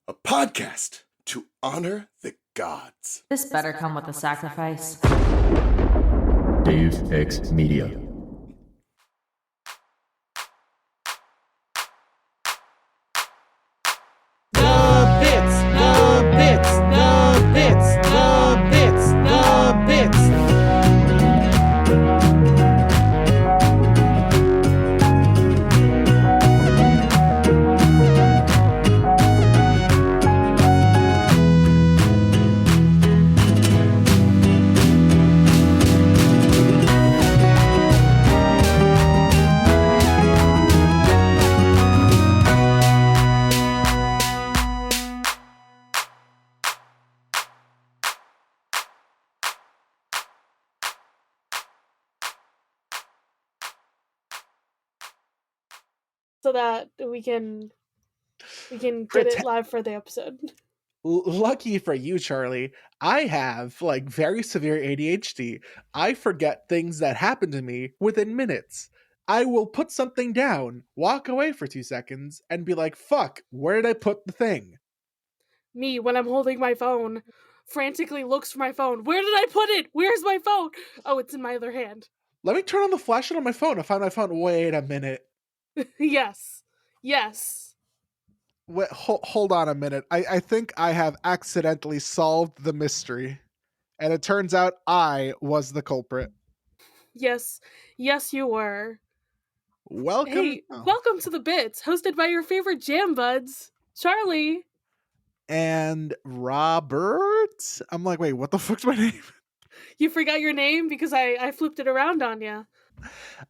a podcast to honor the gods. This better come with a sacrifice. Dave X Media. The bits. So that we can get it live for the episode. Lucky for you, Charlie, I have very severe ADHD. I forget things that happen to me within minutes. I will put something down, walk away for 2 seconds, and be like, fuck, where did I put the thing? Me, when I'm holding my phone, frantically looks for my phone. Where did I put it? Where's my phone? Oh, it's in my other hand. Let me turn on the flashlight on my phone. I found my phone. Wait a minute. Yes. Wait, hold on a minute. I think I have accidentally solved the mystery. And it turns out I was the culprit. Yes, you were. Welcome. Hey, welcome to The Bits, hosted by your favorite jam buds, Charlie. And Robert. I'm like, wait, what the fuck's my name? You forgot your name because I flipped it around on you.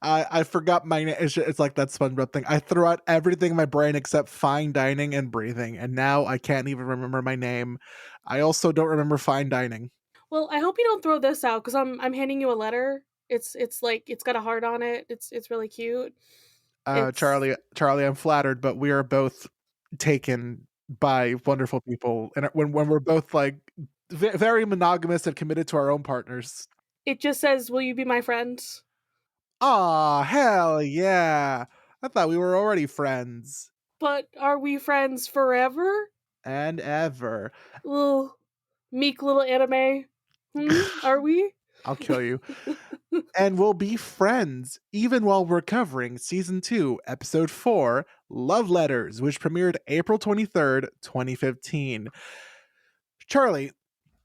I forgot my name. It's like that SpongeBob thing. I threw out everything in my brain except fine dining and breathing, and now I can't even remember my name. I also don't remember fine dining. Well, I hope you don't throw this out because I'm handing you a letter. It's got a heart on it. It's really cute. Charlie, I'm flattered, but we are both taken by wonderful people, and when we're both very monogamous and committed to our own partners. It just says, "Will you be my friend?" Aw, hell yeah! I thought we were already friends. But are we friends forever? And ever. Little meek little anime. Are we? I'll kill you. And we'll be friends even while we're covering Season 2, Episode 4, Love Letters, which premiered April 23rd, 2015. Charlie.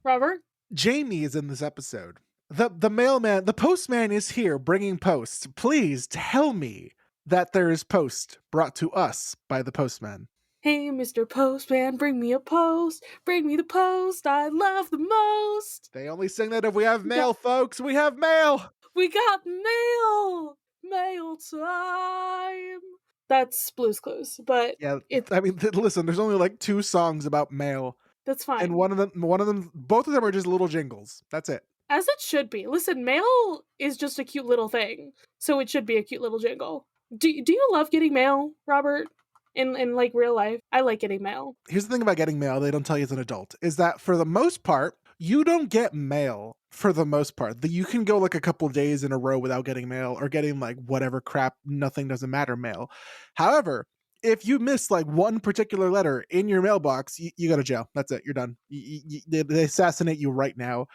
Robert? Jamie is in this episode. The mailman, the postman is here bringing posts. Please tell me that there is post brought to us by the postman. Hey, Mr. Postman, bring me a post. Bring me the post I love the most. They only sing that if we have mail, folks. We have mail. We got mail. Mail time. That's Blue's Clues, but yeah, listen, there's only 2 songs about mail. That's fine. And both of them are just little jingles. That's it. As it should be. Listen, mail is just a cute little thing, so it should be a cute little jingle. Do you love getting mail, Robert? In real life, I like getting mail. Here's the thing about getting mail they don't tell you as an adult, is that for the most part, you don't get mail for the most part. You can go a couple of days in a row without getting mail or getting whatever crap, nothing doesn't matter mail. However, if you miss one particular letter in your mailbox, you go to jail. That's it. You're done. They assassinate you right now.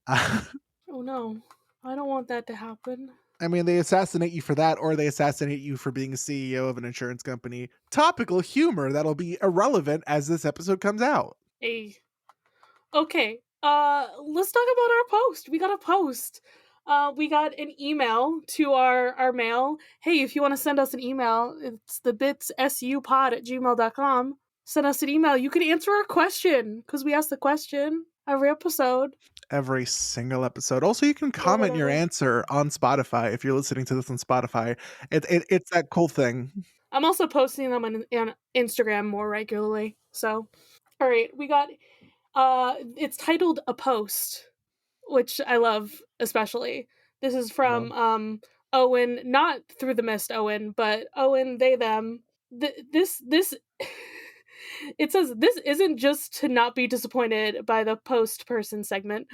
Oh no, I don't want that to happen. I mean, they assassinate you for that, or they assassinate you for being a CEO of an insurance company. Topical humor that'll be irrelevant as this episode comes out. Hey. Okay, let's talk about our post. We got a post. We got an email to our mail. Hey, if you want to send us an email, it's thebitssupod@gmail.com. Send us an email. You can answer our question, because we asked the question every episode. Every single episode. Also, you can comment your answer on Spotify if you're listening to this on Spotify. It's that cool thing. I'm also posting them on Instagram more regularly. So, all right, we got... it's titled A Post, which I love especially. This is from Owen, not Through the Mist Owen, but Owen, they, them. This it says, "This isn't just to not be disappointed by the post person segment.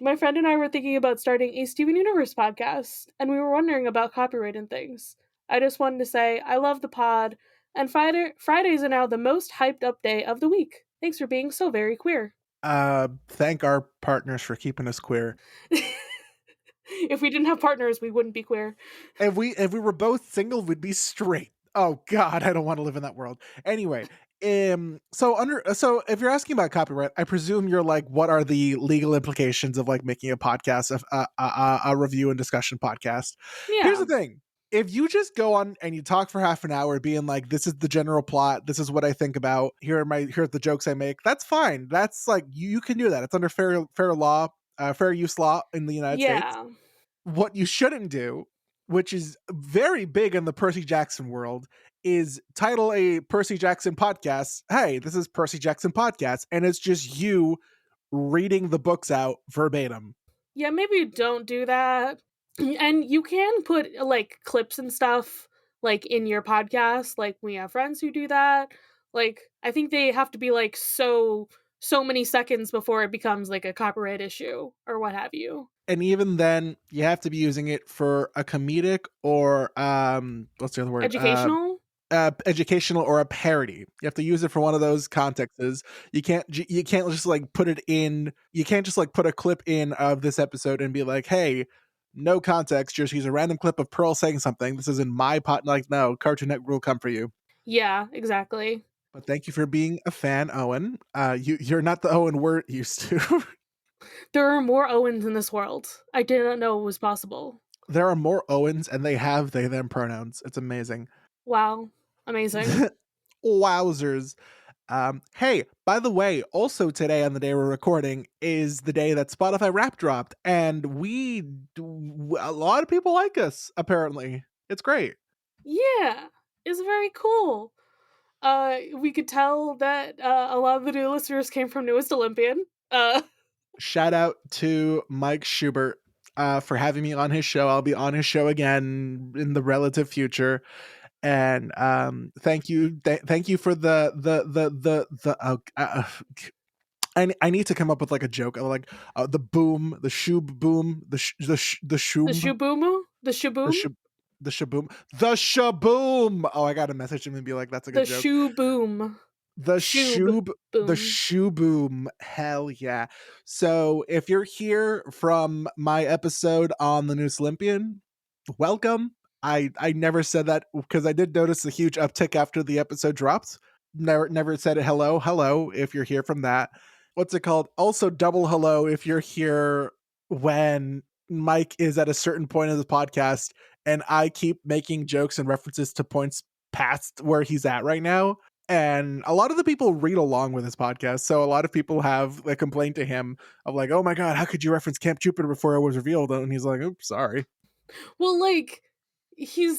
My friend and I were thinking about starting a Steven Universe podcast, and we were wondering about copyright and things. I just wanted to say I love the pod, and Fridays are now the most hyped up day of the week. Thanks for being so very queer. Thank our partners for keeping us queer. If we didn't have partners, we wouldn't be queer. If we were both single, we'd be straight. Oh God, I don't want to live in that world. Anyway, so if you're asking about copyright, I presume you're like, what are the legal implications of like making a podcast, of a review and discussion podcast? Here's Yeah. the thing. If you just go on and you talk for half an hour being like, this is the general plot, this is what I think about, here are the jokes I make, that's fine. That's like, you can do that. It's under fair law, fair use law in the United States. Yeah. What you shouldn't do, which is very big in the Percy Jackson world, is title a Percy Jackson podcast, hey, this is Percy Jackson podcast, and it's just you reading the books out verbatim. Yeah, maybe don't do that. And you can put like clips and stuff like in your podcast. Like we have friends who do that. Like I think they have to be like so many seconds before it becomes like a copyright issue or what have you. And even then, you have to be using it for a comedic or what's the other word? Educational? Educational or a parody. You have to use it for one of those contexts. You can't just like put it in. You can't just like put a clip in of this episode and be like, hey, no context, just use a random clip of Pearl saying something. This is in my pot. Like, no, Cartoon Network will come for you. Yeah, exactly. But thank you for being a fan, Owen. You're not the Owen we're used to. There are more Owens in this world. I did not know it was possible. There are more Owens, and they have they them pronouns. It's amazing. Wow. Amazing. Wowzers. Hey, by the way, also today on the day we're recording is the day that Spotify Rap dropped, and a lot of people like us, apparently. It's great. Yeah. It's very cool. We could tell that a lot of the new listeners came from Newest Olympian. Shout out to Mike Schubert for having me on his show. I'll be on his show again in the relative future. And thank you for I need to come up with like a joke like the boom, the shoob boom, the shoom, The shuboom? The shaboom? the shaboom, the shaboom. Oh, I gotta message him and be like, that's a The good joke. shoe boom. The Shoob shoob, boom. the shoe boom. Hell yeah. So if you're here from my episode on the New Olympian, welcome. I never said that because I did notice a huge uptick after the episode dropped. Never said it. Hello if you're here from that. What's it called? Also double hello if you're here when Mike is at a certain point of the podcast and I keep making jokes and references to points past where he's at right now. And a lot of the people read along with his podcast. So a lot of people have a complaint to him of like, oh my God, how could you reference Camp Jupiter before it was revealed? And he's like, oops, sorry. Well, like you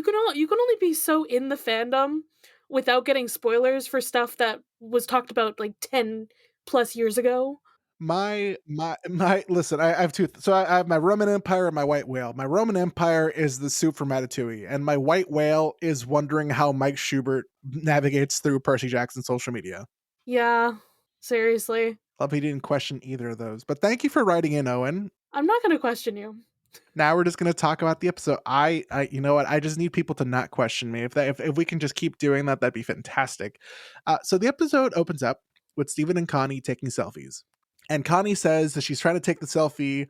can only be so in the fandom without getting spoilers for stuff that was talked about like 10 plus years ago. My listen, I have two. So I have my Roman Empire and my White Whale. My Roman Empire is the soup from Ratatouille, and my White Whale is wondering how Mike Schubert navigates through Percy Jackson social media. Yeah, seriously. Love he didn't question either of those. But thank you for writing in, Owen. I'm not going to question you. Now we're just going to talk about the episode. I you know what? I just need people to not question me. If we can just keep doing that, that'd be fantastic. So the episode opens up with Stephen and Connie taking selfies. And Connie says that she's trying to take the selfie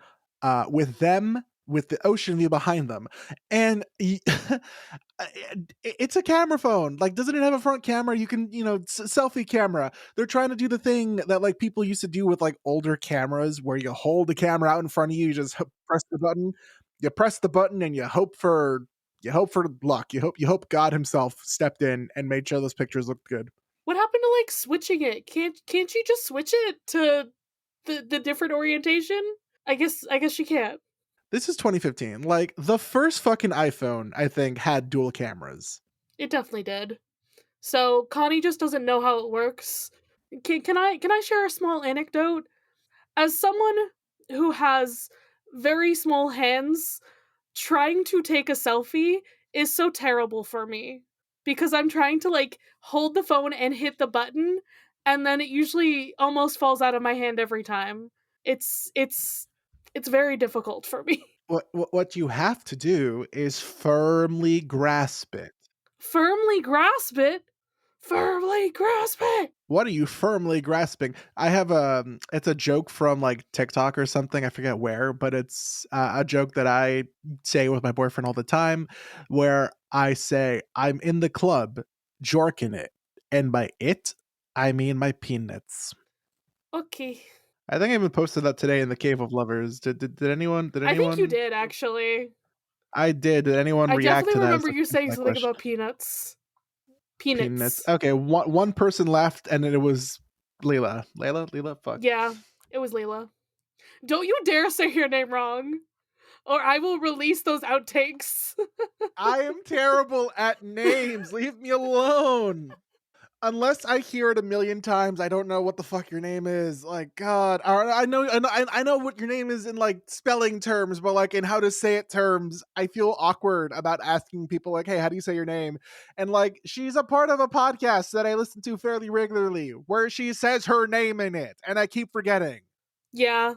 with them, with the ocean view behind them. And it's a camera phone. Like, doesn't it have a front camera? You can, selfie camera. They're trying to do the thing that like people used to do with like older cameras where you hold the camera out in front of you, you just press the button. You press the button and you hope for luck. You hope God himself stepped in and made sure those pictures looked good. What happened to like switching it? Can't you just switch it to the different orientation? I guess she can't. This is 2015. Like the first fucking iPhone, I think, had dual cameras. It definitely did. So Connie just doesn't know how it works. Can I share a small anecdote? As someone who has very small hands, trying to take a selfie is so terrible for me because I'm trying to like hold the phone and hit the button, and then it usually almost falls out of my hand every time. It's very difficult for me. What you have to do is firmly grasp it. Firmly grasp it? Firmly grasp it. What are you firmly grasping? I have it's a joke from like TikTok or something. I forget where, but it's a joke that I say with my boyfriend all the time, where I say I'm in the club, jorking it, and by it I mean my peanuts. Okay. I think I even posted that today in the Cave of Lovers. Did anyone? Did I think you anyone? did, actually. I did. Did anyone I react to definitely that as remember like you answer saying my something question? about peanuts. Peanuts. Peanuts. Okay, one person laughed, and it was Leela. Leela. Fuck. Yeah, it was Layla. Don't you dare say your name wrong, or I will release those outtakes. I am terrible at names. Leave me alone. Unless I hear it a million times, I don't know what the fuck your name is. Like, God, I know what your name is in like spelling terms, but like in how to say it terms, I feel awkward about asking people like, "Hey, how do you say your name?" And like, she's a part of a podcast that I listen to fairly regularly, where she says her name in it, and I keep forgetting. Yeah,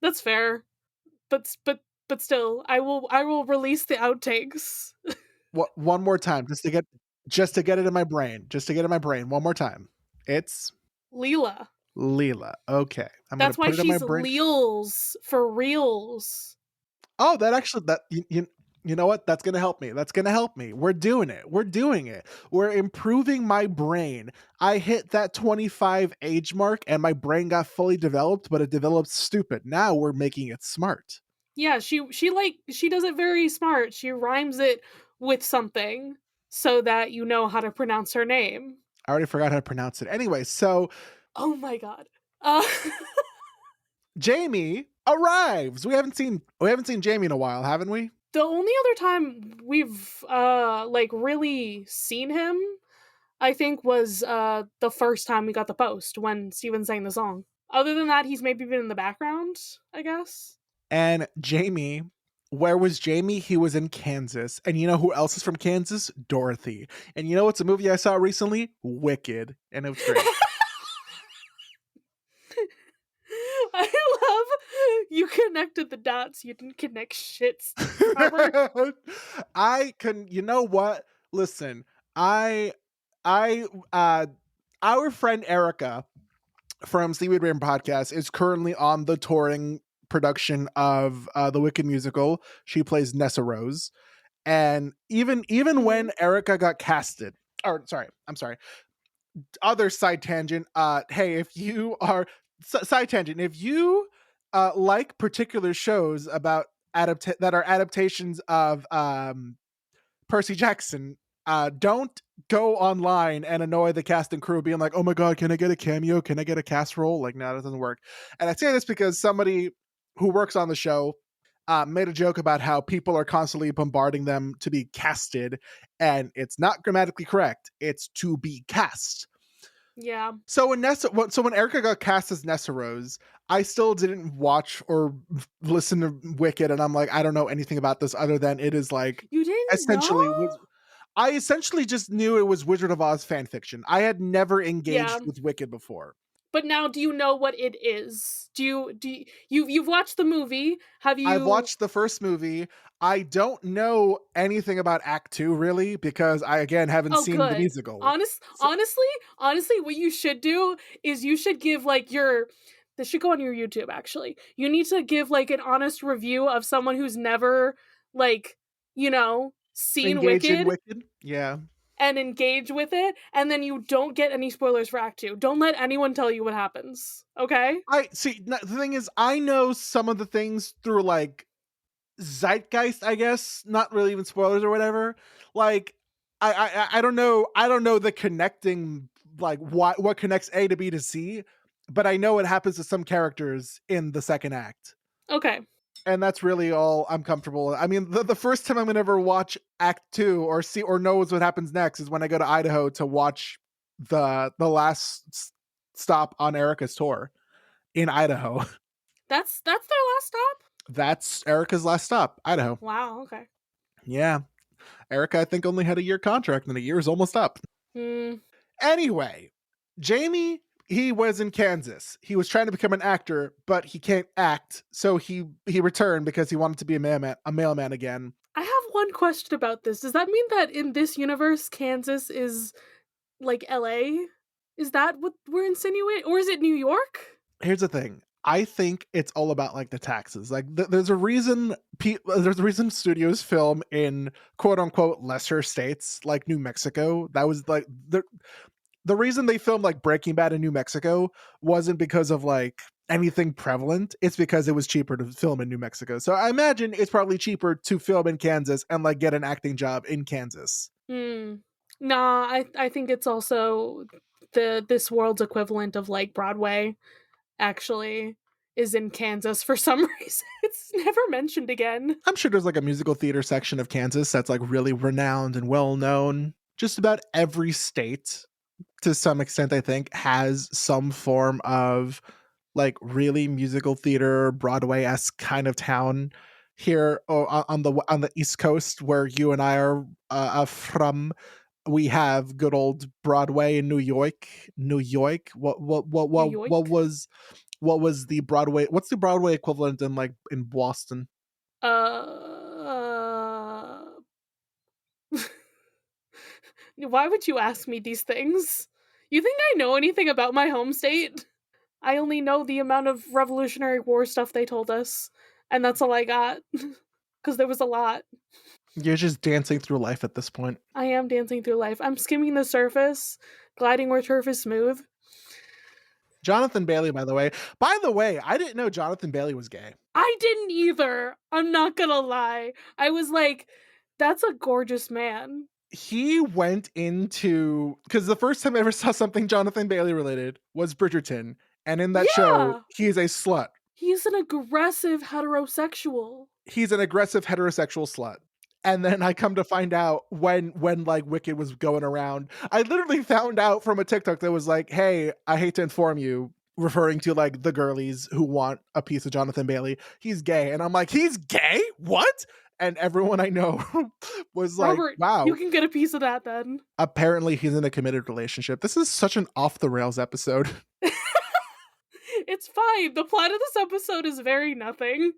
that's fair. But still, I will release the outtakes. What? One more time, just to get it in my brain, just to get it in my brain. One more time. It's Leela. Leela. Okay, I'm gonna That's why put it in my she's brain. Leels for reals. Oh, that actually that you know what? That's gonna help me. That's gonna help me. We're doing it. We're doing it. We're improving my brain. I hit that 25 age mark and my brain got fully developed, but it developed stupid. Now we're making it smart. Yeah, she does it very smart. She rhymes it with something so that you know how to pronounce her name. I already forgot how to pronounce it. Anyway, so Oh my god. Uh Jamie arrives. We haven't seen Jamie in a while, haven't we? the only other time we've like really seen him, I think, was the first time we got the post when Steven sang the song. Other than that, he's maybe been in the background, I guess. And Jamie, where was Jamie? He was in Kansas. And you know who else is from Kansas? Dorothy. And you know what's a movie I saw recently? Wicked. And it was great. I love you connected the dots. You didn't connect shit, Robert. You know what? Listen, I our friend Erica from Seaweed Rain Podcast is currently on the touring production of the Wicked musical. She plays Nessa Rose. And even when Erica got casted, or sorry, I'm sorry, other side tangent. Hey, if you are side tangent, if you like particular shows about that are adaptations of Percy Jackson, don't go online and annoy the cast and crew being like, "Oh my god, can I get a cameo? Can I get a cast role?" Like, no, that doesn't work. And I say this because somebody who works on the show made a joke about how people are constantly bombarding them to be casted, and it's not grammatically correct. It's to be cast. Yeah. So when Erica got cast as Nessa Rose, I still didn't watch or listen to Wicked, and I'm like, I don't know anything about this other than it is like You didn't know? essentially was. I essentially just knew it was Wizard of Oz fan fiction. I had never Yeah. engaged with Wicked before. But now do you know what it is? You've watched the movie? Have I've you watched the first movie. I don't know anything about Act 2 really because I again haven't Oh, seen the good. musical. So, Honestly, what you should do is you should give like your this should go on your YouTube actually. You need to give like an honest review of someone who's never like, seen engaged in Wicked Wicked? Yeah. and engage with it, and then you don't get any spoilers for Act 2. Don't let anyone tell you what happens. Okay? I see. The thing is, I know some of the things through like zeitgeist, I guess. Not really even spoilers or whatever. Like, I don't know. I don't know the connecting like what connects A to B to C, but I know what happens to some characters in the second act. Okay. And that's really all I'm comfortable with. I mean, the first time I'm gonna ever watch Act 2 or see or knows what happens next is when I go to Idaho to watch the last stop on Erica's tour in Idaho. That's their last stop? That's Erica's last stop, Idaho. Wow, okay. Yeah. Erica, I think, only had a year contract and the year is almost up. Hmm. Anyway, Jamie, he was in Kansas. He was trying to become an actor, but he can't act, so he returned because he wanted to be a mailman again. I have one question about this. Does that mean that in this universe, Kansas is like LA? Is that what we're insinuating? Or is it New York? Here's the thing. I think it's all about like the taxes. Like there's a reason there's a reason studios film in quote unquote lesser states like New Mexico. That was like the reason they filmed like Breaking Bad in New Mexico wasn't because of like anything prevalent. It's because it was cheaper to film in New Mexico. So I imagine it's probably cheaper to film in Kansas and like get an acting job in Kansas. Nah, I think it's also this world's equivalent of like Broadway actually is in Kansas for some reason. It's never mentioned again. I'm sure there's like a musical theater section of Kansas that's like really renowned and well known. Just about every state, to some extent, I think, has some form of like really musical theater, Broadway-esque kind of town. Here on the East Coast, where you and I are from, we have good old Broadway in New York. New York. New York. What was the Broadway? What's the Broadway equivalent in like in Boston? Uh Why would you ask me these things? You think I know anything about my home state? I only know the amount of Revolutionary War stuff they told us, and that's all I got. Because there was a lot. You're just dancing through life at this point. I am dancing through life. I'm skimming the surface, gliding where turf is smooth. Jonathan Bailey, by the way. By the way, I didn't know Jonathan Bailey was gay. I didn't either. I'm not gonna lie. I was like, that's a gorgeous man. He went into, because the first time I ever saw something Jonathan Bailey related was Bridgerton, and in that show, Yeah! he's a slut. He's an aggressive heterosexual. He's an aggressive heterosexual slut. And then I come to find out when like Wicked was going around, I literally found out from a TikTok that was like, "Hey, I hate to inform you," referring to like the girlies who want a piece of Jonathan Bailey. He's gay, and I'm like, "He's gay? What?" And everyone I know was like, Robert, "Wow, you can get a piece of that then." apparently he's in a committed relationship." This is such an off the rails episode. It's fine. The plot of this episode is very nothing.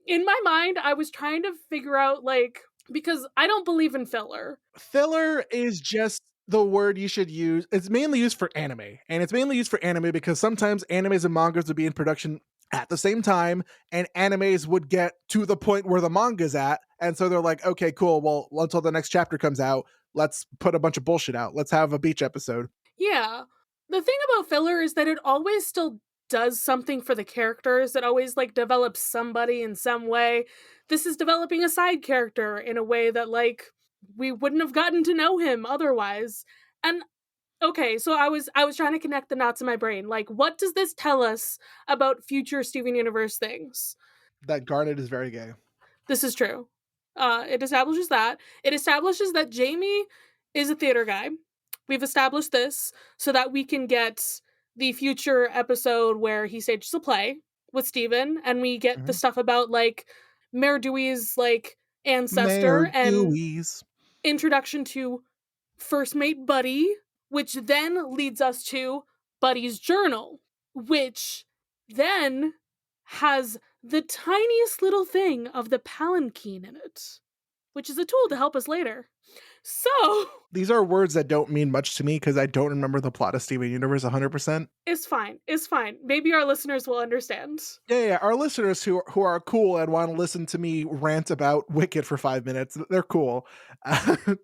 In my mind, I was trying to figure out, like, because I don't believe in filler. Filler is just the word you should use. It's mainly used for anime, and it's mainly used for anime because sometimes animes and mangas would be in production at the same time, and animes would get to the point where the manga's at, and so they're like, okay, cool, well, until the next chapter comes out, let's put a bunch of bullshit out. Let's have a beach episode. Yeah. The thing about filler is that it always still does something for the characters. It always, like, develops somebody in some way. This is developing a side character in a way that, like, we wouldn't have gotten to know him otherwise. And okay, so I was trying to connect the knots in my brain. Like, what does this tell us about future Steven Universe things? That Garnet is very gay. This is true. It establishes that. It establishes that Jamie is a theater guy. We've established this so that we can get the future episode where he stages a play with Steven, and we get the stuff about, like, Mayor Dewey's, like, ancestor Mayor and Dewey's introduction to first mate Buddy, which then leads us to Buddy's journal, which then has the tiniest little thing of the palanquin in it, which is a tool to help us later. So, These are words that don't mean much to me because I don't remember the plot of Steven Universe 100%. it's fine. It's fine. Maybe our listeners will understand. Yeah. Our listeners who are cool and want to listen to me rant about Wicked for 5 minutes, they're cool. There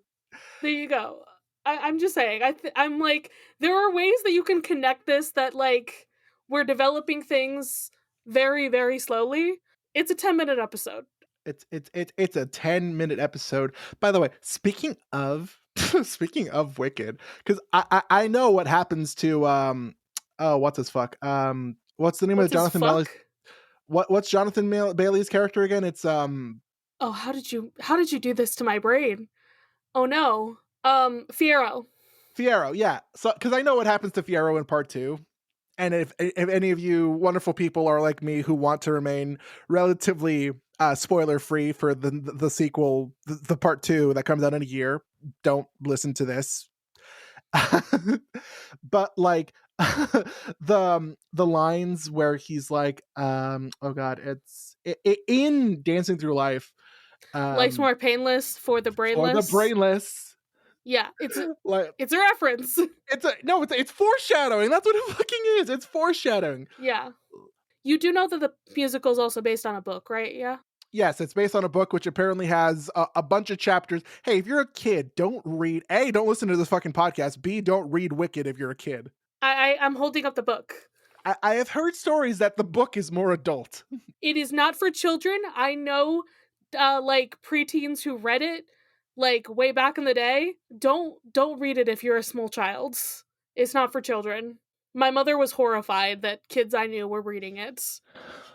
you go. I'm just saying. I'm like, there are ways that you can connect this that, like, we're developing things very, very slowly. It's a 10-minute episode. It's a 10-minute episode. By the way, speaking of speaking of Wicked, because I know what happens to what's his fuck what's the name What's of Jonathan his Bailey's fuck? what's Jonathan Bailey's character again? It's Oh, how did you do this to my brain? Oh no. Fierro. Fierro. Yeah, so because I know what happens to Fierro in part 2. And if any of you wonderful people are like me who want to remain relatively spoiler free for the sequel, the part 2 that comes out in a year, don't listen to this. But like the lines where he's like, oh god, it's in Dancing Through Life. Life's more painless for the brainless. For the brainless. Yeah, Like it's a reference. it's foreshadowing. That's what it fucking is. It's foreshadowing. Yeah. You do know that the musical is also based on a book, right? Yeah. Yes, it's based on a book which apparently has a bunch of chapters. Hey, if you're a kid, don't read. A, don't listen to this fucking podcast. B, don't read Wicked if you're a kid. I'm holding up the book. I have heard stories that the book is more adult. It is not for children. I know, like preteens who read it, like way back in the day. Don't read it if you're a small child. It's not for children. My mother was horrified that kids I knew were reading it.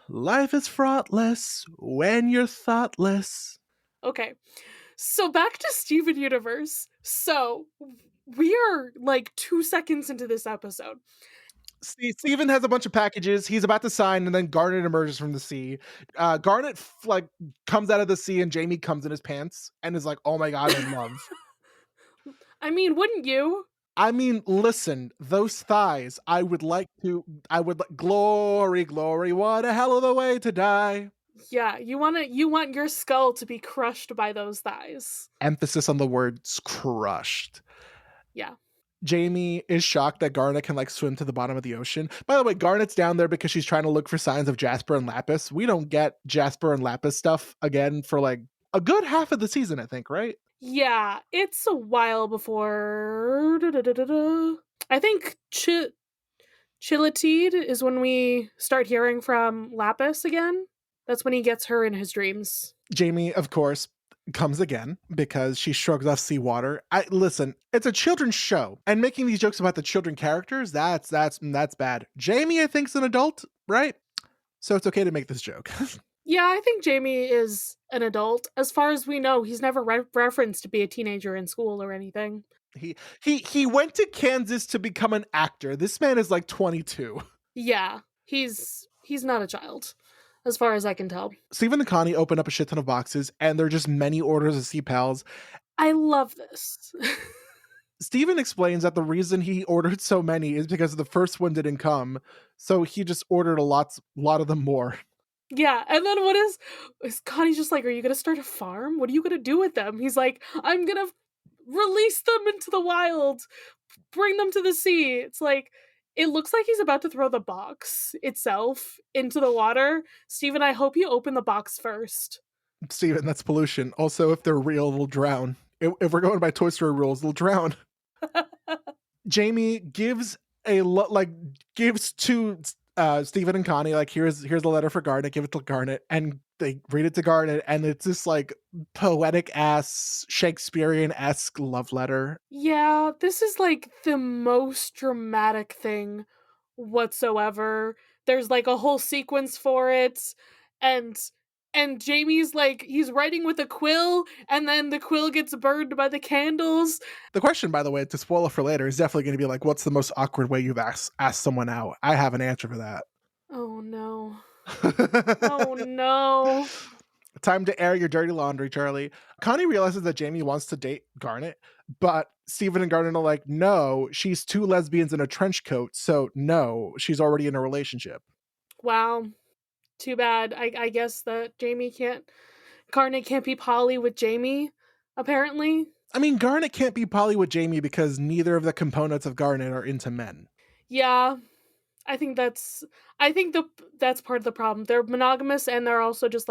Life is fraughtless when you're thoughtless. Okay, so back to Steven Universe. So we are like 2 seconds into this episode. Steven has a bunch of packages. He's about to sign, and then Garnet emerges from the sea. Garnet comes out of the sea, and Jamie comes in his pants and is like, "Oh my god, I'm in love." I mean, wouldn't you? I mean, listen, those thighs. Glory, glory. What a hell of a way to die. Yeah, you want your skull to be crushed by those thighs. Emphasis on the words crushed. Yeah. Jamie is shocked that Garnet can swim to the bottom of the ocean. By the way, Garnet's down there because she's trying to look for signs of Jasper and Lapis. We don't get Jasper and Lapis stuff again for a good half of the season, I think, right? Yeah, it's a while before. I think Chilitide is when we start hearing from Lapis again. That's when he gets her in his dreams. Jamie, of course, comes again because she shrugs off seawater. Listen, it's a children's show, and making these jokes about the children characters, that's bad. Jamie, I think, is an adult, right? So it's okay to make this joke. Yeah, I think Jamie is an adult. As far as we know, he's never referenced to be a teenager in school or anything. He went to Kansas to become an actor. This man is 22. Yeah, he's not a child, as far as I can tell. Steven and Connie open up a shit ton of boxes, and they're just many orders of Sea Pals. I love this. Steven explains that the reason he ordered so many is because the first one didn't come, so he just ordered a lot of them more. Yeah, and then what is Connie's just like, are you gonna start a farm? What are you gonna do with them? He's like, I'm gonna release them into the wild, bring them to the sea. It's like, it looks like he's about to throw the box itself into the water. Steven, I hope you open the box first. Steven, that's pollution. Also, if they're real, they'll drown. If we're going by Toy Story rules, they'll drown. Jamie gives to Steven and Connie, here's the letter for Garnet, give it to Garnet, and they read it to Garnet, and it's this poetic ass Shakespearean-esque love letter. Yeah, this is the most dramatic thing whatsoever. There's a whole sequence for it, and Jamie's he's writing with a quill, and then the quill gets burned by the candles. The question, by the way, to spoil it for later, is definitely going to be what's the most awkward way you've asked someone out? I have an answer for that. Oh no. Oh no. Time to air your dirty laundry, Charlie. Connie realizes that Jamie wants to date Garnet, but Steven and Garnet are no, she's two lesbians in a trench coat, so no, she's already in a relationship. Wow. Too bad. I guess that Garnet can't be poly with Jamie, apparently. I mean, Garnet can't be poly with Jamie because neither of the components of Garnet are into men. Yeah. I think that's part of the problem. They're monogamous, and they're also just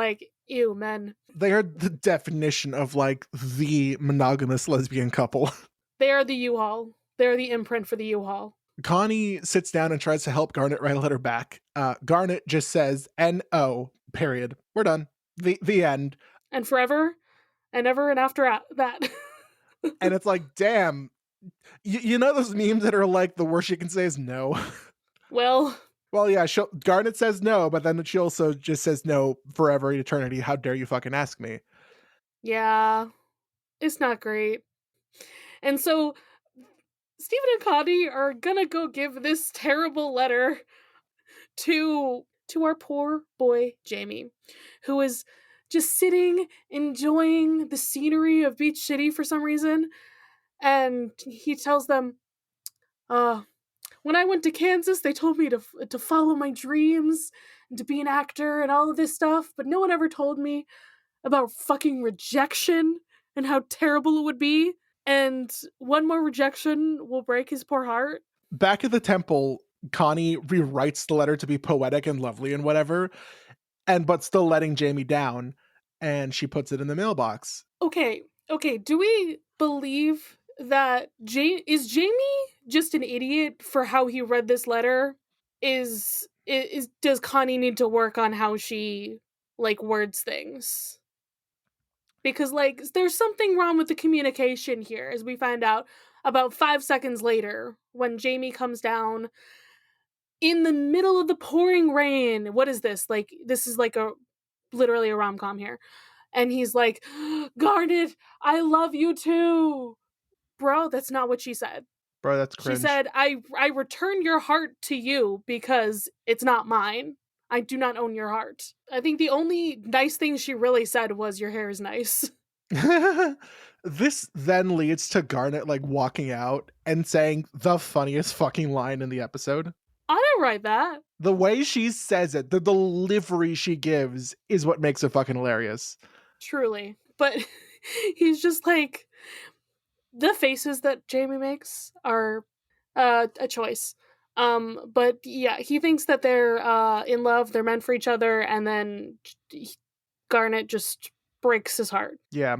ew, men. They are the definition of the monogamous lesbian couple. They are the U-Haul. They're the imprint for the U-Haul. Connie sits down and tries to help Garnet write a letter back. Garnet just says N-O, period. We're done. The end. And forever and ever and after that. And it's damn. You know those memes that are the worst you can say is no? Well, yeah, Garnet says no, but then she also just says no forever, eternity. How dare you fucking ask me? Yeah, it's not great. And so Steven and Connie are gonna go give this terrible letter to our poor boy Jamie, who is just sitting, enjoying the scenery of Beach City for some reason. And he tells them, when I went to Kansas, they told me to follow my dreams and to be an actor and all of this stuff, but no one ever told me about fucking rejection and how terrible it would be. And one more rejection will break his poor heart. Back at the temple, Connie rewrites the letter to be poetic and lovely and whatever, but still letting Jamie down, and she puts it in the mailbox. Okay, do we believe that is Jamie just an idiot for how he read this letter? Is does Connie need to work on how she like words things? Because like there's something wrong with the communication here, as we find out about 5 seconds later when Jamie comes down in the middle of the pouring rain. What is this? Like this is like literally a rom-com here. And he's like, Garnet, I love you too. Bro, that's not what she said. Bro, that's cringe. She said, I return your heart to you because it's not mine. I do not own your heart. I think the only nice thing she really said was your hair is nice. This then leads to Garnet like walking out and saying the funniest fucking line in the episode. I didn't write that. The way she says it, the delivery she gives is what makes it fucking hilarious. Truly. But he's just like, the faces that Jamie makes are a choice. But yeah, he thinks that they're in love, they're meant for each other, and then Garnet just breaks his heart. Yeah.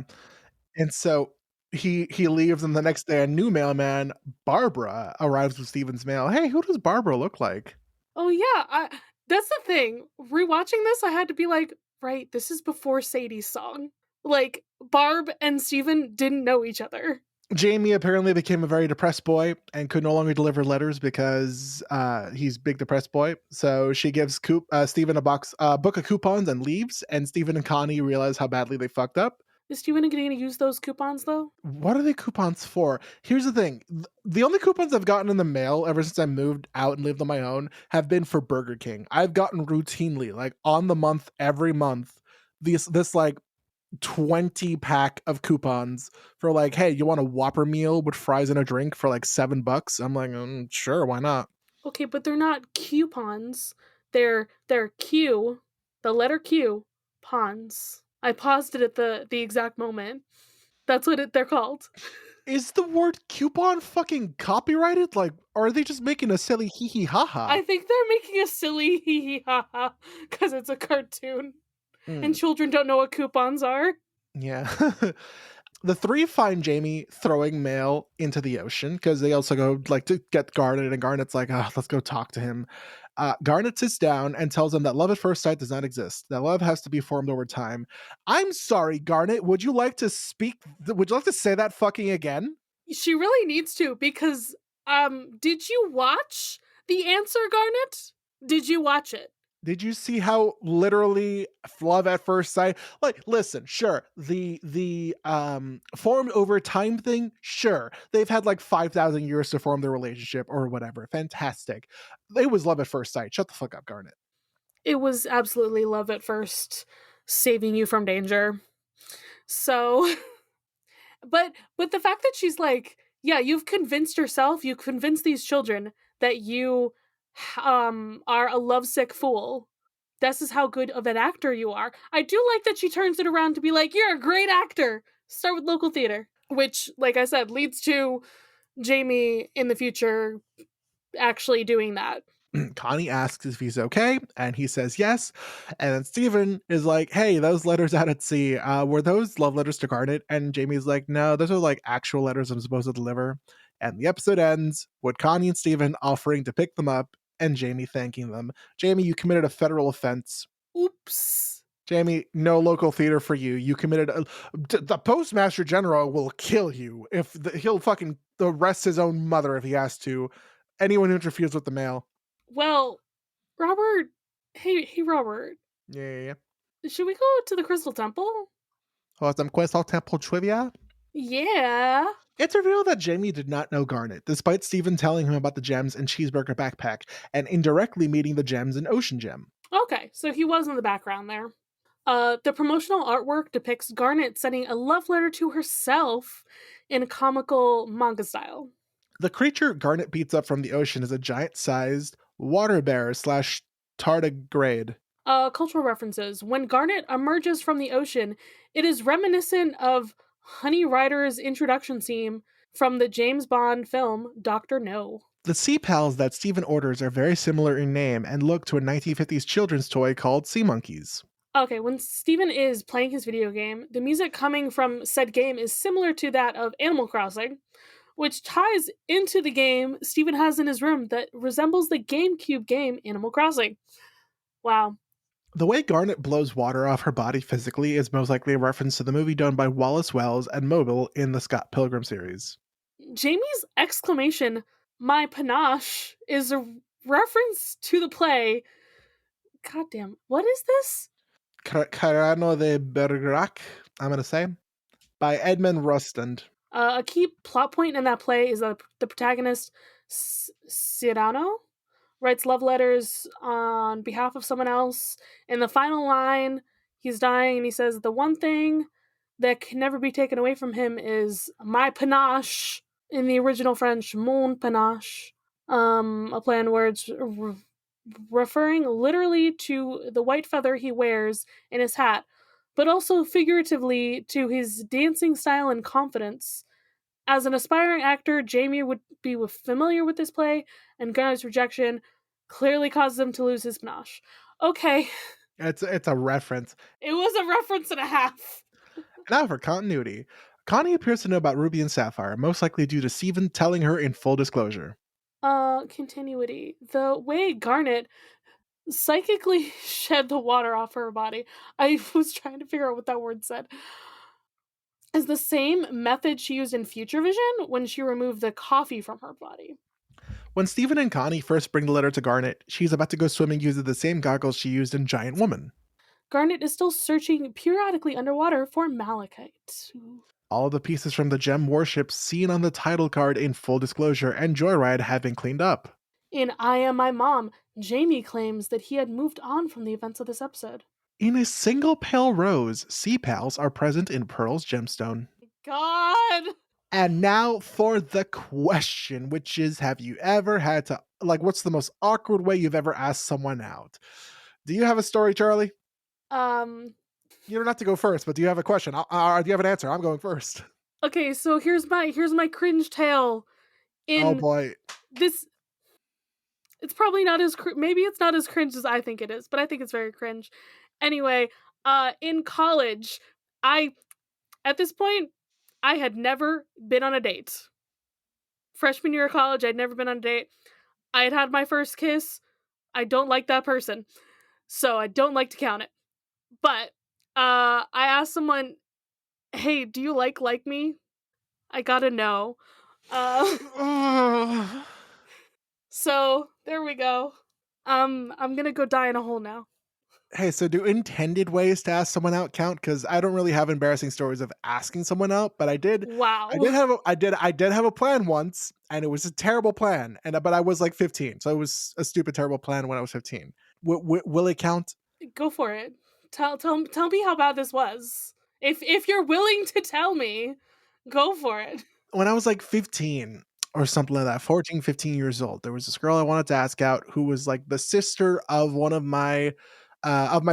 And so he leaves, and the next day a new mailman, Barbara, arrives with Steven's mail. Hey, who does Barbara look like? Oh yeah, that's the thing. Rewatching this, I had to be like, right, this is before Sadie's song. Like, Barb and Steven didn't know each other. Jamie apparently became a very depressed boy and could no longer deliver letters because he's big depressed boy. So she gives Steven a book of coupons and leaves, and Steven and Connie realize how badly they fucked up. Is Steven going to use those coupons, though? What are they coupons for? Here's the thing. The only coupons I've gotten in the mail ever since I moved out and lived on my own have been for Burger King. I've gotten routinely, like on the month, every month, this like 20 pack of coupons for like, hey, you want a Whopper meal with fries and a drink for like $7? I'm like, sure, why not? Okay, but they're not coupons. They're Q, the letter Q, pons. I paused it at the exact moment. That's what they're called. Is the word coupon fucking copyrighted? Like, are they just making a silly hee hee ha ha? I think they're making a silly hee hee ha ha because it's a cartoon and children don't know what coupons are. Yeah. The three find Jamie throwing mail into the ocean because they also go like to get Garnet, and Garnet's like, let's go talk to him. Garnet sits down and tells him that love at first sight does not exist, that love has to be formed over time. I'm sorry, Garnet, would you like to say that fucking again? She really needs to, because did you watch The Answer, Garnet? Did you watch it? Did you see how literally love at first sight? Like, listen, sure, the formed over time thing, sure. They've had like 5,000 years to form their relationship or whatever. Fantastic. It was love at first sight. Shut the fuck up, Garnet. It was absolutely love at first, saving you from danger. So, but the fact that she's like, yeah, you've convinced yourself, you convinced these children that you are a lovesick fool. This is how good of an actor you are. I do like that she turns it around to be like, you're a great actor. Start with local theater, which, like I said, leads to Jamie in the future actually doing that. Connie asks if he's okay, and he says yes. And then Steven is like, hey, those letters out at sea, were those love letters to Garnet? And Jamie's like, no, those are like actual letters I'm supposed to deliver. And the episode ends with Connie and Steven offering to pick them up and Jamie thanking them. Jamie, you committed a federal offense. Oops. Jamie, no local theater for you. You committed the Postmaster General will kill you if he'll fucking arrest his own mother if he has to. Anyone who interferes with the mail. Well, Robert, hey Robert. Yeah. Should we go to the Crystal Temple? Oh, some Crystal Temple trivia? Yeah. It's revealed that Jamie did not know Garnet, despite Steven telling him about the gems and cheeseburger backpack, and indirectly meeting the gems in Ocean Gem. Okay, so he was in the background there. The promotional artwork depicts Garnet sending a love letter to herself in a comical manga style. The creature Garnet beats up from the ocean is a giant-sized water bear / tardigrade. Cultural references. When Garnet emerges from the ocean, it is reminiscent of Honey Rider's introduction theme from the James Bond film Dr. No. The Sea Pals that Steven orders are very similar in name and look to a 1950s children's toy called Sea Monkeys. Okay, when Steven is playing his video game, the music coming from said game is similar to that of Animal Crossing, which ties into the game Steven has in his room that resembles the GameCube game Animal Crossing. Wow. The way Garnet blows water off her body physically is most likely a reference to the movie done by Wallace Wells and Mobile in the Scott Pilgrim series. Jamie's exclamation, "My panache," is a reference to the play. Goddamn, what is this? Carano de Bergerac, I'm going to say, by Edmund Rostand. A key plot point in that play is that the protagonist, Cyrano, writes love letters on behalf of someone else. In the final line, he's dying and he says, "The one thing that can never be taken away from him is my panache." In the original French, mon panache. A play on words referring literally to the white feather he wears in his hat, but also figuratively to his dancing style and confidence. As an aspiring actor, Jamie would be familiar with this play, and Gunnar's rejection clearly caused him to lose his panache. Okay. It's a reference. It was a reference and a half. Now for continuity. Connie appears to know about Ruby and Sapphire, most likely due to Steven telling her in full disclosure. Continuity. The way Garnet psychically shed the water off her body, I was trying to figure out what that word said, is the same method she used in Future Vision when she removed the coffee from her body. When Steven and Connie first bring the letter to Garnet, she's about to go swimming using the same goggles she used in Giant Woman. Garnet is still searching periodically underwater for malachite. All of the pieces from the gem warships seen on the title card in full disclosure and Joyride have been cleaned up. In I Am My Mom, Jamie claims that he had moved on from the events of this episode. In a single pale rose, sea pals are present in Pearl's gemstone. God! And now for the question, which is, have you ever had to, what's the most awkward way you've ever asked someone out? Do you have a story, Charlie? You don't have to go first, but do you have a question? Do you have an answer? I'm going first. Okay, so here's my cringe tale. Oh boy. This, it's probably not as maybe it's not as cringe as I think it is, but I think it's very cringe. Anyway, in college, at this point I had never been on a date. Freshman year of college, I'd never been on a date. I had had my first kiss. I don't like that person, so I don't like to count it. But I asked someone, "Hey, do you like me?" I got a no. So there we go. I'm gonna go die in a hole now. Hey, so do intended ways to ask someone out count? Because I don't really have embarrassing stories of asking someone out, but I did. Wow. I did have a plan once, and it was a terrible plan. But I was like 15, so it was a stupid, terrible plan when I was 15. Will it count? Go for it. Tell me how bad this was. If you're willing to tell me, go for it. When I was like 15 or something like that, 14, 15 years old, there was this girl I wanted to ask out who was like the sister of one of my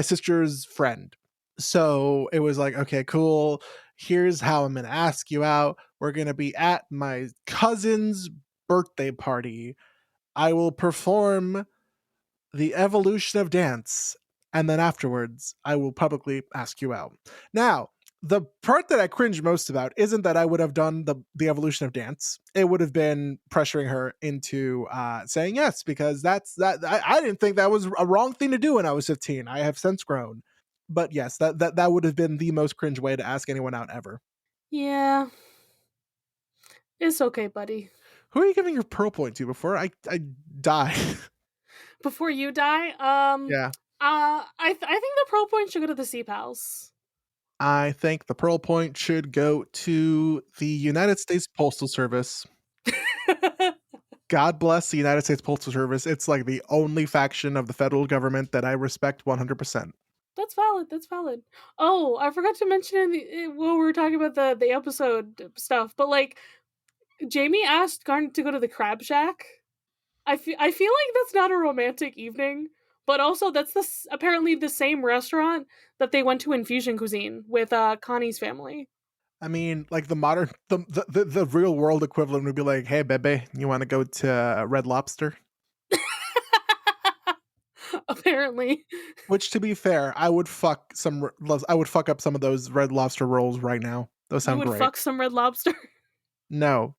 sister's friend. So it was like, okay, cool. Here's how I'm going to ask you out. We're going to be at my cousin's birthday party. I will perform the evolution of dance. And then afterwards, I will publicly ask you out. Now, the part that I cringe most about isn't that I would have done the evolution of dance. It would have been pressuring her into saying yes, because I didn't think that was a wrong thing to do when I was 15. I have since grown. But yes, that would have been the most cringe way to ask anyone out ever. Yeah. It's okay, buddy. Who are you giving your pearl point to before I die? Before you die? Yeah. I think the pearl point should go to the Sea Pals. I think the pearl point should go to the United States Postal Service. God bless the United States Postal Service. It's like the only faction of the federal government that I respect 100%. That's valid. Oh, I forgot to mention when we were talking about the episode stuff, but like Jamie asked Garnet to go to the Crab Shack. I feel like that's not a romantic evening, but also that's apparently the same restaurant that they went to in Fusion Cuisine with Connie's family. I mean, like the modern, the real world equivalent would be like, "Hey, Bebe, you want to go to Red Lobster?" Apparently. Which, to be fair, I would fuck up some of those Red Lobster rolls right now. Those You sound would great. fuck some Red Lobster? No,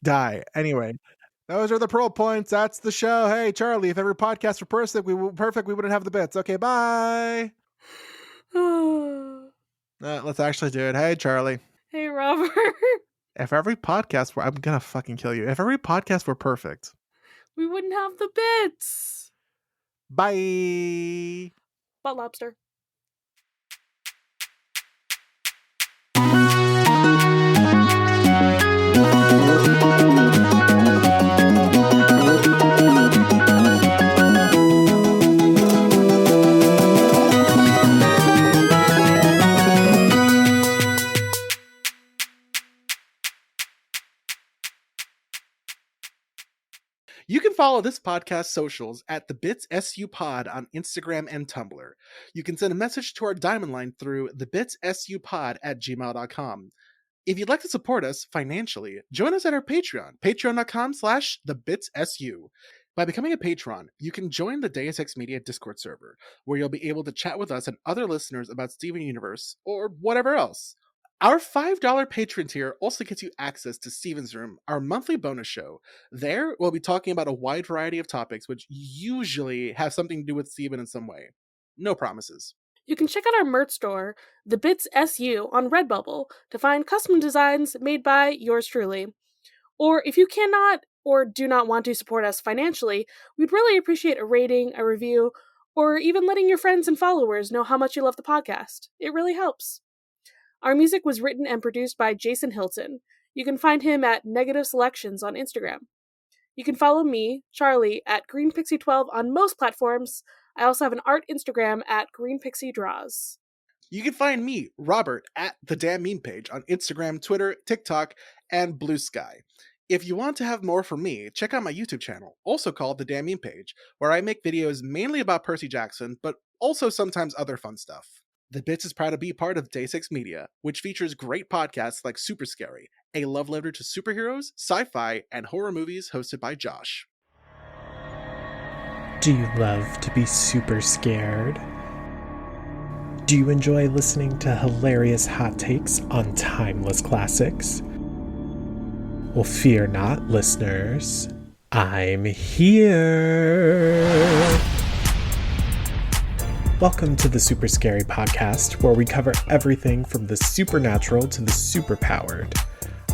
die. Anyway, those are the pearl points. That's the show. Hey, Charlie, if every podcast were perfect, we wouldn't have the bits. Okay, bye. Let's actually do it. Hey, Charlie. Hey, Robert. If every podcast were, I'm gonna fucking kill you. If every podcast were perfect, We wouldn't have the bits. bye. Butt lobster. You can follow this podcast socials at thebitssupod on Instagram and Tumblr. You can send a message to our diamond line through thebitssupod@gmail.com. If you'd like to support us financially, join us at our Patreon, patreon.com/thebitsu. By becoming a patron, you can join the Deus Ex Media Discord server, where you'll be able to chat with us and other listeners about Steven Universe, or whatever else. Our $5 patron tier also gets you access to Steven's Room, our monthly bonus show. There, we'll be talking about a wide variety of topics, which usually have something to do with Steven in some way. No promises. You can check out our merch store, The Bits SU, on Redbubble to find custom designs made by yours truly. Or if you cannot or do not want to support us financially, we'd really appreciate a rating, a review, or even letting your friends and followers know how much you love the podcast. It really helps. Our music was written and produced by Jason Hilton. You can find him at Negative Selections on Instagram. You can follow me, Charlie, at GreenPixie12 on most platforms. I also have an art Instagram at GreenPixieDraws. You can find me, Robert, at the Damn Meme Page on Instagram, Twitter, TikTok, and Blue Sky. If you want to have more from me, check out my YouTube channel, also called The Damn Meme Page, where I make videos mainly about Percy Jackson, but also sometimes other fun stuff. The Bits is proud to be part of Deus Ex Media, which features great podcasts like Super Scary, a love letter to superheroes, sci-fi, and horror movies hosted by Josh. Do you love to be super scared? Do you enjoy listening to hilarious hot takes on timeless classics? Well, fear not, listeners. I'm here. Welcome to the Super Scary Podcast, where we cover everything from the supernatural to the superpowered.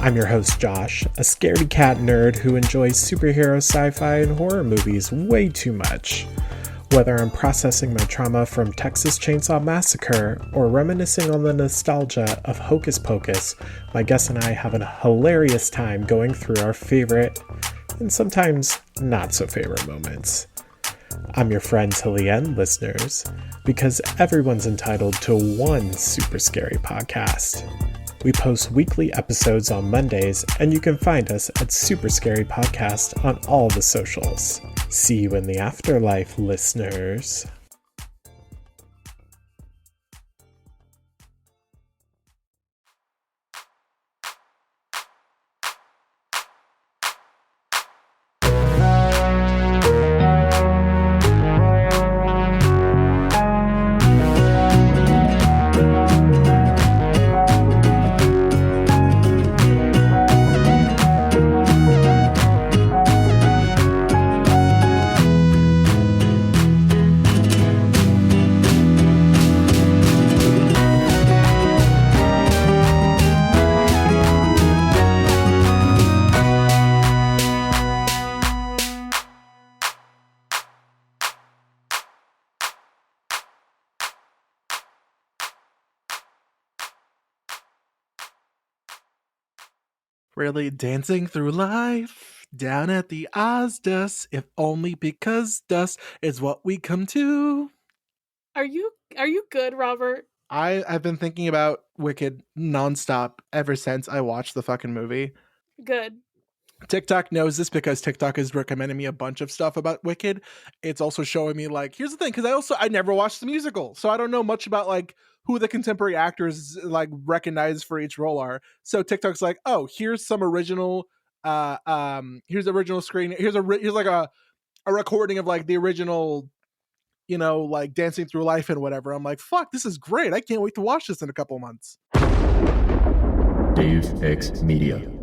I'm your host, Josh, a scaredy cat nerd who enjoys superhero, sci-fi, and horror movies way too much. Whether I'm processing my trauma from Texas Chainsaw Massacre or reminiscing on the nostalgia of Hocus Pocus, my guests and I have a hilarious time going through our favorite and sometimes not so favorite moments. I'm your friend till the end, listeners, because everyone's entitled to one super scary podcast. We post weekly episodes on Mondays, and you can find us at Super Scary Podcast on all the socials. See you in the afterlife, listeners. Really dancing through life down at the Ozdus, if only because dust is what we come to. Are you good, Robert? I've been thinking about Wicked nonstop ever since I watched the fucking movie. Good. TikTok knows this because TikTok is recommending me a bunch of stuff about Wicked. It's also showing me, like, here's the thing, because I never watched the musical, so I don't know much about, like, who the contemporary actors like recognize for each role are. So TikTok's like, oh, here's some original here's original screen, here's like a recording of like the original, you know, like Dancing Through Life and whatever. I'm like, fuck, this is great. I can't wait to watch this in a couple months. Dave X Media.